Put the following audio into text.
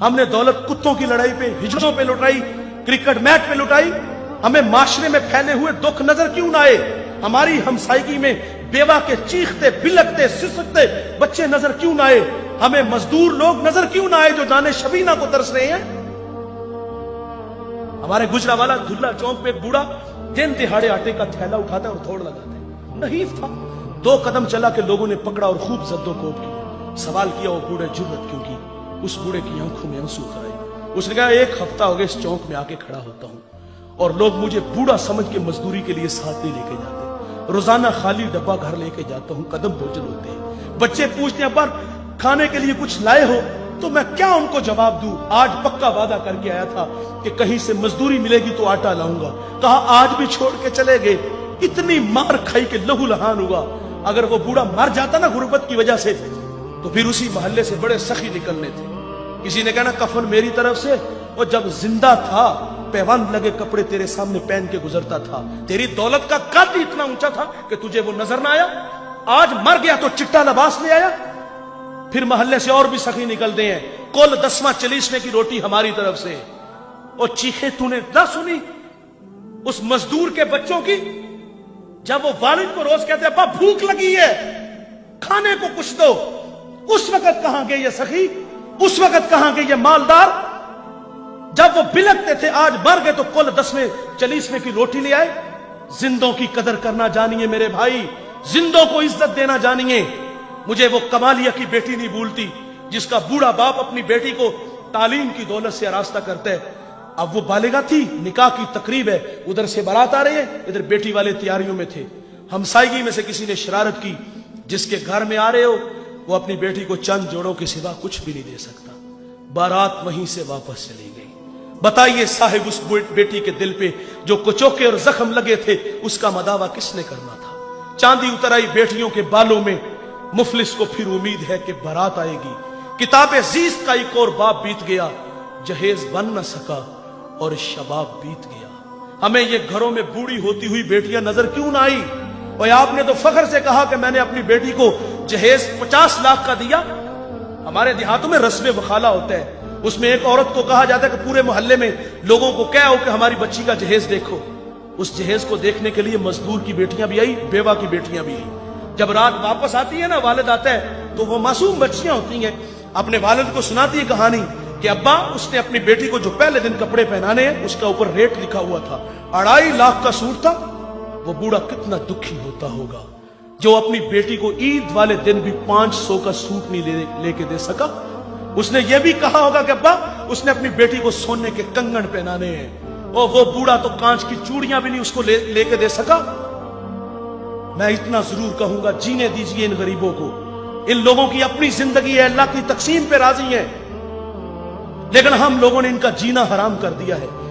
हमने दौलत कुत्तों की लड़ाई पे, हिजड़ों पे लुटाई, क्रिकेट मैच पे लुटाई। हमें माशरे में फैले हुए दुख नजर क्यों ना आए? हमारी हमसायगी में बेवा के चीखते बिलकते सिसकते बच्चे नजर क्यों ना आए? हमें मजदूर लोग नजर क्यों ना आए जो जाने शबीना को तरस रहे हैं? हमारे गुजरावाला धुल्ला चौक पे एक बूढ़ा दिन दिहाड़े आटे का थैला उठाता है और थोड़ लगाता है। नहीफ था, 2 कदम चला के लोगों ने पकड़ा और खूब जद्दोकोब की। सवाल किया वो बूढ़े जुर्रत क्यों की? उस बूढ़े की आंखों में आंसू आए। उसने कहा 1 हफ्ता हो गया इस चौक में आके खड़ा होता हूं और लोग मुझे बूढ़ा समझ के मजदूरी के लिए साथ नहीं लेके जाते। रोजाना खाली डब्बा घर लेके जाता हूं, कदम भोजन होते हैं। बच्चे पूछते हैं पर खाने के लिए कुछ लाए हो? तो मैं क्या उनको जवाब दूं? आज पक्का वादा करके आया था कि कहीं से मजदूरी मिलेगी तो आटा लाऊंगा। कहा आज भी छोड़ के चले गए। इतनी मार खाई के लहू लहान हुआ। अगर वो बूढ़ा मर जाता ना गुर्बत की वजह से तो फिर उसी मोहल्ले से बड़े सखी निकलने थे। किसी ने कहना कफन मेरी तरफ से, और जब जिंदा था पैबंद लगे कपड़े तेरे सामने पहन के गुजरता था। तेरी दौलत का कद इतना ऊंचा था कि तुझे वो नजर ना आया। आज मर गया तो चिट्टा लिबास ले आया। फिर मोहल्ले से और भी सखी निकलते हैं, कुल 10वां 40वें की रोटी हमारी तरफ से। और चीखे तूने ना सुनी उस मजदूर के बच्चों की, जब वो वालिद को रोज कहते अब्बा भूख लगी है खाने को कुछ दो। उस वक्त कहां गए ये सखी? उस वक्त कहां गए ये मालदार? जब वो बिलकते थे आज मर गए तो कुल 10वें 40वें की रोटी ले आए। जिंदों की कदर करना जानिए मेरे भाई, जिंदों को इज्जत देना जानिए। मुझे वो कमालिया की बेटी नहीं भूलती जिसका बूढ़ा बाप अपनी बेटी को तालीम की दौलत से आरास्ता करता है। अब वो बालिगा थी, निकाह की तकरीब है, उधर से बारात आ रही है, इधर बेटी वाले तैयारियों में थे। हमसायगी में से किसी ने शरारत की, जिसके घर में आ रहे हो वो अपनी बेटी को चंद जोड़ों के सिवा कुछ भी नहीं दे सकता। बारात वहीं से वापस चली गई। बताइए साहिब उस बेटी के दिल पे जो कुचोके और जख्म लगे थे उसका मदावा किसने करना था? चांदी उतर आई बेटियों के बालों में। मुफलिस को फिर उम्मीद है कि बारात आएगी। किताबे जीस्त का एक और बाप बीत गया, जहेज बन न सका और शबाब बीत गया। हमें ये घरों में बूढ़ी होती हुई बेटियां नजर क्यों ना आई? और आपने तो फख्र से कहा कि मैंने अपनी बेटी को जहेज 50 लाख का दिया। हमारे देहातों में रस्म वखाला होता है, उसमें एक औरत को कहा जाता है कि पूरे मोहल्ले में लोगों को क्या हो कि हमारी बच्ची का जहेज देखो। उस जहेज को देखने के लिए मजदूर की बेटियां भी आई, बेवा की बेटियां भी आई। जब रात वापस आती है ना, वालिद आता है तो वो मासूम बच्चियां होती हैं, अपने वालिद को सुनाती है कहानी कि अब्बा उसने अपनी बेटी को जो पहले दिन कपड़े पहनाने हैं उसका ऊपर रेट लिखा हुआ था, 2.5 लाख का सूट था। वो बूढ़ा कितना दुखी होता होगा जो अपनी बेटी को ईद वाले दिन भी 500 का सूट नहीं लेके दे सका। उसने ये भी कहा होगा कि अब्बा उसने अपनी बेटी को सोने के कंगन पहनाने हैं, और वो बूढ़ा तो कांच की चूड़ियां भी नहीं उसको लेके दे सका। मैं इतना जरूर कहूंगा, जीने दीजिए इन गरीबों को। इन लोगों की अपनी जिंदगी है, अल्लाह की तकसीम पे राजी है, लेकिन हम लोगों ने इनका जीना हराम कर दिया है।